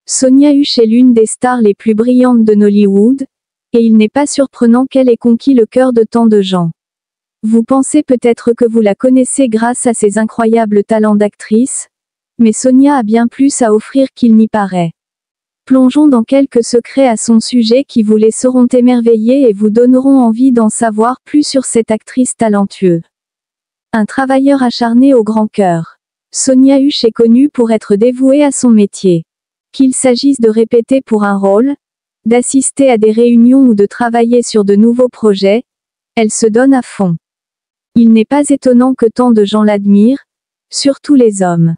Sonia Hush est l'une des stars les plus brillantes de Nollywood, et il n'est pas surprenant qu'elle ait conquis le cœur de tant de gens. Vous pensez peut-être que vous la connaissez grâce à ses incroyables talents d'actrice, mais Sonia a bien plus à offrir qu'il n'y paraît. Plongeons dans quelques secrets à son sujet qui vous laisseront émerveiller et vous donneront envie d'en savoir plus sur cette actrice talentueuse. Un travailleur acharné au grand cœur. Sonia Hush est connue pour être dévouée à son métier. Qu'il s'agisse de répéter pour un rôle, d'assister à des réunions ou de travailler sur de nouveaux projets, elle se donne à fond. Il n'est pas étonnant que tant de gens l'admirent, surtout les hommes.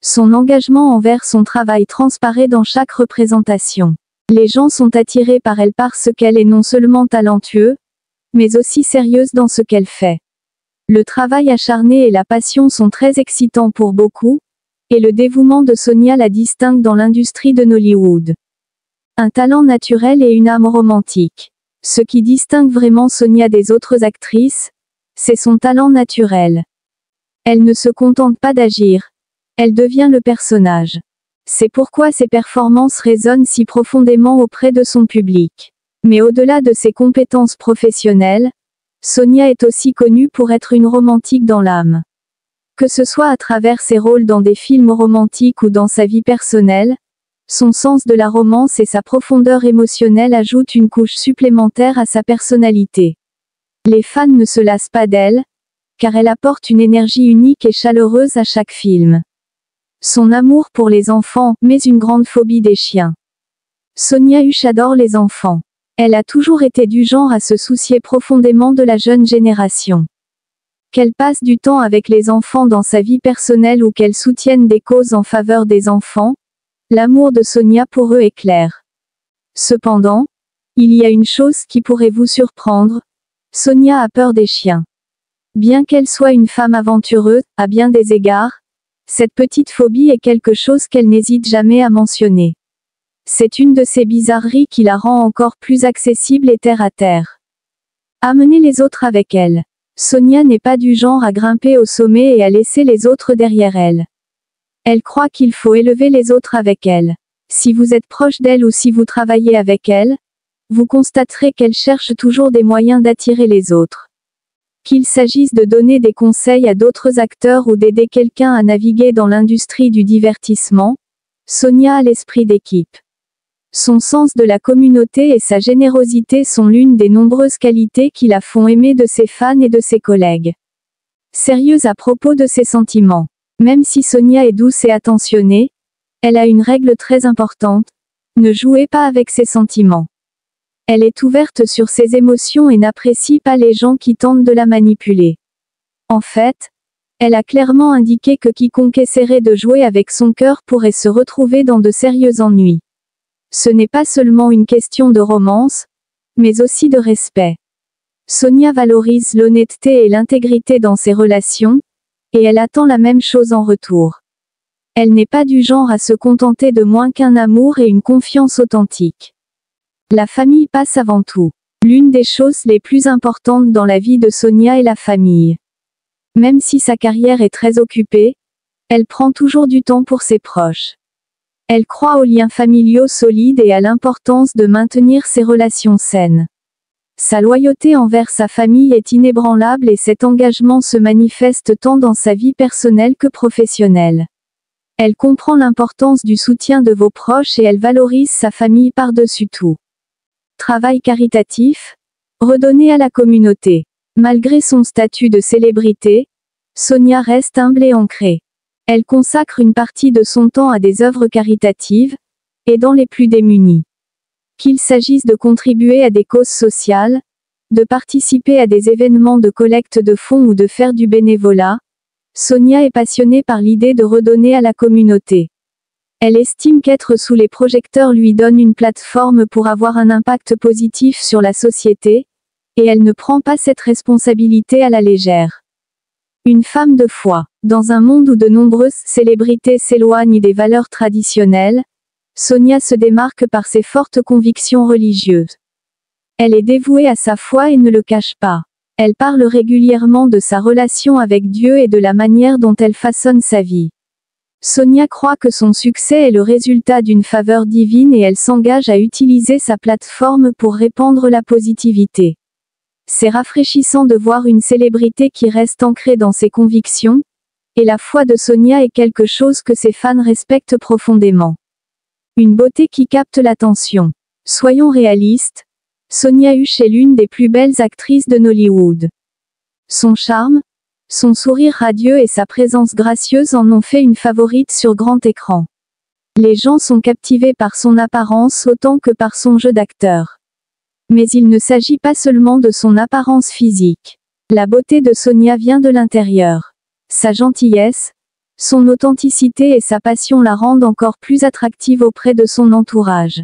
Son engagement envers son travail transparaît dans chaque représentation. Les gens sont attirés par elle parce qu'elle est non seulement talentueuse, mais aussi sérieuse dans ce qu'elle fait. Le travail acharné et la passion sont très excitants pour beaucoup, et le dévouement de Sonia la distingue dans l'industrie de Nollywood. Un talent naturel et une âme romantique. Ce qui distingue vraiment Sonia des autres actrices, c'est son talent naturel. Elle ne se contente pas d'agir. Elle devient le personnage. C'est pourquoi ses performances résonnent si profondément auprès de son public. Mais au-delà de ses compétences professionnelles, Sonia est aussi connue pour être une romantique dans l'âme. Que ce soit à travers ses rôles dans des films romantiques ou dans sa vie personnelle, son sens de la romance et sa profondeur émotionnelle ajoutent une couche supplémentaire à sa personnalité. Les fans ne se lassent pas d'elle, car elle apporte une énergie unique et chaleureuse à chaque film. Son amour pour les enfants, mais une grande phobie des chiens. Sonia Hush adore les enfants. Elle a toujours été du genre à se soucier profondément de la jeune génération. Qu'elle passe du temps avec les enfants dans sa vie personnelle ou qu'elle soutienne des causes en faveur des enfants, l'amour de Sonia pour eux est clair. Cependant, il y a une chose qui pourrait vous surprendre, Sonia a peur des chiens. Bien qu'elle soit une femme aventureuse, à bien des égards, cette petite phobie est quelque chose qu'elle n'hésite jamais à mentionner. C'est une de ces bizarreries qui la rend encore plus accessible et terre à terre. Amener les autres avec elle. Sonia n'est pas du genre à grimper au sommet et à laisser les autres derrière elle. Elle croit qu'il faut élever les autres avec elle. Si vous êtes proche d'elle ou si vous travaillez avec elle, vous constaterez qu'elle cherche toujours des moyens d'attirer les autres. Qu'il s'agisse de donner des conseils à d'autres acteurs ou d'aider quelqu'un à naviguer dans l'industrie du divertissement, Sonia a l'esprit d'équipe. Son sens de la communauté et sa générosité sont l'une des nombreuses qualités qui la font aimer de ses fans et de ses collègues. Sérieuse à propos de ses sentiments. Même si Sonia est douce et attentionnée, elle a une règle très importante, ne jouez pas avec ses sentiments. Elle est ouverte sur ses émotions et n'apprécie pas les gens qui tentent de la manipuler. En fait, elle a clairement indiqué que quiconque essaierait de jouer avec son cœur pourrait se retrouver dans de sérieux ennuis. Ce n'est pas seulement une question de romance, mais aussi de respect. Sonia valorise l'honnêteté et l'intégrité dans ses relations, et elle attend la même chose en retour. Elle n'est pas du genre à se contenter de moins qu'un amour et une confiance authentique. La famille passe avant tout. L'une des choses les plus importantes dans la vie de Sonia est la famille. Même si sa carrière est très occupée, elle prend toujours du temps pour ses proches. Elle croit aux liens familiaux solides et à l'importance de maintenir ses relations saines. Sa loyauté envers sa famille est inébranlable et cet engagement se manifeste tant dans sa vie personnelle que professionnelle. Elle comprend l'importance du soutien de vos proches et elle valorise sa famille par-dessus tout. Travail caritatif, redonner à la communauté. Malgré son statut de célébrité, Sonia reste humble et ancrée. Elle consacre une partie de son temps à des œuvres caritatives, aidant les plus démunis. Qu'il s'agisse de contribuer à des causes sociales, de participer à des événements de collecte de fonds ou de faire du bénévolat, Sonia est passionnée par l'idée de redonner à la communauté. Elle estime qu'être sous les projecteurs lui donne une plateforme pour avoir un impact positif sur la société, et elle ne prend pas cette responsabilité à la légère. Une femme de foi. Dans un monde où de nombreuses célébrités s'éloignent des valeurs traditionnelles, Sonia se démarque par ses fortes convictions religieuses. Elle est dévouée à sa foi et ne le cache pas. Elle parle régulièrement de sa relation avec Dieu et de la manière dont elle façonne sa vie. Sonia croit que son succès est le résultat d'une faveur divine et elle s'engage à utiliser sa plateforme pour répandre la positivité. C'est rafraîchissant de voir une célébrité qui reste ancrée dans ses convictions, et la foi de Sonia est quelque chose que ses fans respectent profondément. Une beauté qui capte l'attention. Soyons réalistes, Sonia Husch est l'une des plus belles actrices de Nollywood. Son charme, son sourire radieux et sa présence gracieuse en ont fait une favorite sur grand écran. Les gens sont captivés par son apparence autant que par son jeu d'acteur. Mais il ne s'agit pas seulement de son apparence physique. La beauté de Sonia vient de l'intérieur. Sa gentillesse, son authenticité et sa passion la rendent encore plus attractive auprès de son entourage.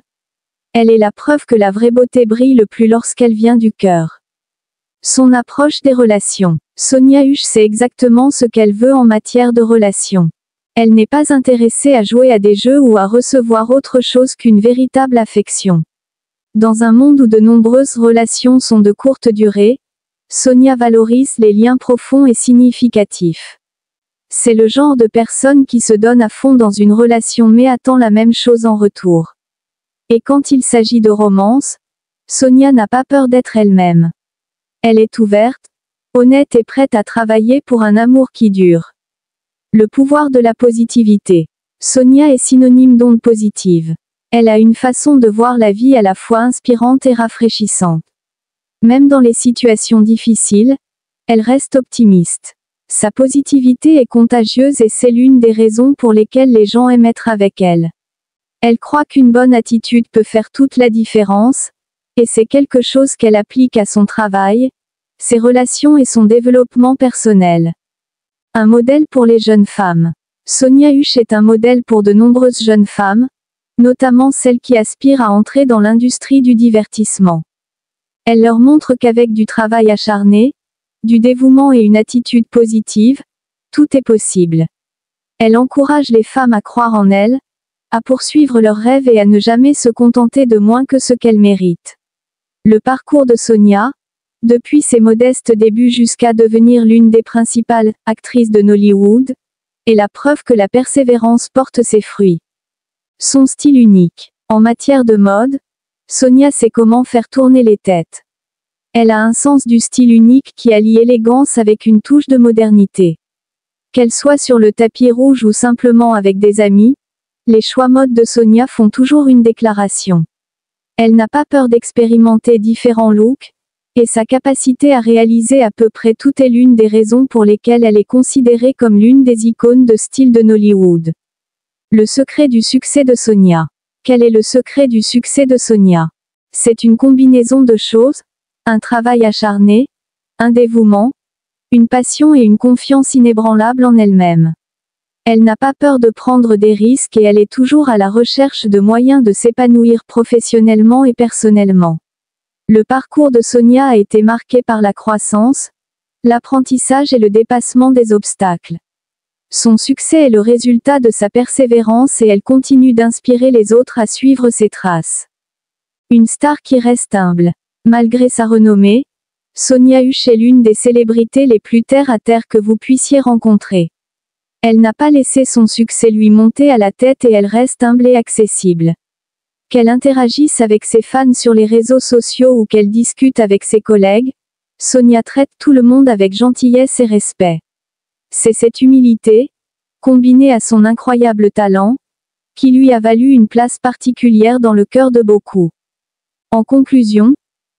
Elle est la preuve que la vraie beauté brille le plus lorsqu'elle vient du cœur. Son approche des relations. Sonia Husch sait exactement ce qu'elle veut en matière de relations. Elle n'est pas intéressée à jouer à des jeux ou à recevoir autre chose qu'une véritable affection. Dans un monde où de nombreuses relations sont de courte durée, Sonia valorise les liens profonds et significatifs. C'est le genre de personne qui se donne à fond dans une relation mais attend la même chose en retour. Et quand il s'agit de romance, Sonia n'a pas peur d'être elle-même. Elle est ouverte, honnête et prête à travailler pour un amour qui dure. Le pouvoir de la positivité. Sonia est synonyme d'onde positive. Elle a une façon de voir la vie à la fois inspirante et rafraîchissante. Même dans les situations difficiles, elle reste optimiste. Sa positivité est contagieuse et c'est l'une des raisons pour lesquelles les gens aiment être avec elle. Elle croit qu'une bonne attitude peut faire toute la différence, et c'est quelque chose qu'elle applique à son travail, ses relations et son développement personnel. Un modèle pour les jeunes femmes. Sonia Husch est un modèle pour de nombreuses jeunes femmes, notamment celles qui aspirent à entrer dans l'industrie du divertissement. Elle leur montre qu'avec du travail acharné, du dévouement et une attitude positive, tout est possible. Elle encourage les femmes à croire en elles, à poursuivre leurs rêves et à ne jamais se contenter de moins que ce qu'elles méritent. Le parcours de Sonia, depuis ses modestes débuts jusqu'à devenir l'une des principales actrices de Nollywood, est la preuve que la persévérance porte ses fruits. Son style unique. En matière de mode, Sonia sait comment faire tourner les têtes. Elle a un sens du style unique qui allie élégance avec une touche de modernité. Qu'elle soit sur le tapis rouge ou simplement avec des amis, les choix mode de Sonia font toujours une déclaration. Elle n'a pas peur d'expérimenter différents looks, et sa capacité à réaliser à peu près tout est l'une des raisons pour lesquelles elle est considérée comme l'une des icônes de style de Nollywood. Le secret du succès de Sonia. Quel est le secret du succès de Sonia? C'est une combinaison de choses, un travail acharné, un dévouement, une passion et une confiance inébranlable en elle-même. Elle n'a pas peur de prendre des risques et elle est toujours à la recherche de moyens de s'épanouir professionnellement et personnellement. Le parcours de Sonia a été marqué par la croissance, l'apprentissage et le dépassement des obstacles. Son succès est le résultat de sa persévérance et elle continue d'inspirer les autres à suivre ses traces. Une star qui reste humble. Malgré sa renommée, Sonia Husch est l'une des célébrités les plus terre à terre que vous puissiez rencontrer. Elle n'a pas laissé son succès lui monter à la tête et elle reste humble et accessible. Qu'elle interagisse avec ses fans sur les réseaux sociaux ou qu'elle discute avec ses collègues, Sonia traite tout le monde avec gentillesse et respect. C'est cette humilité, combinée à son incroyable talent, qui lui a valu une place particulière dans le cœur de beaucoup. En conclusion,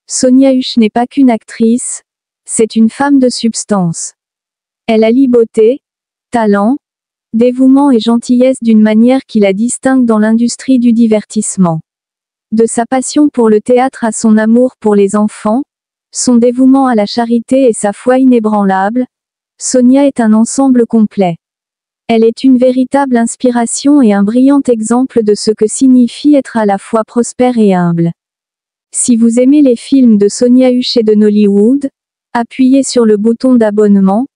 Sonia Husch n'est pas qu'une actrice, c'est une femme de substance. Elle allie beauté, talent, dévouement et gentillesse d'une manière qui la distingue dans l'industrie du divertissement. De sa passion pour le théâtre à son amour pour les enfants, son dévouement à la charité et sa foi inébranlable, Sonia est un ensemble complet. Elle est une véritable inspiration et un brillant exemple de ce que signifie être à la fois prospère et humble. Si vous aimez les films de Sonia Husch et de Nollywood, appuyez sur le bouton d'abonnement,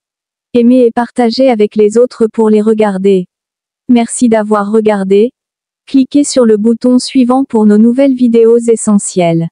aimez et partagez avec les autres pour les regarder. Merci d'avoir regardé. Cliquez sur le bouton suivant pour nos nouvelles vidéos essentielles.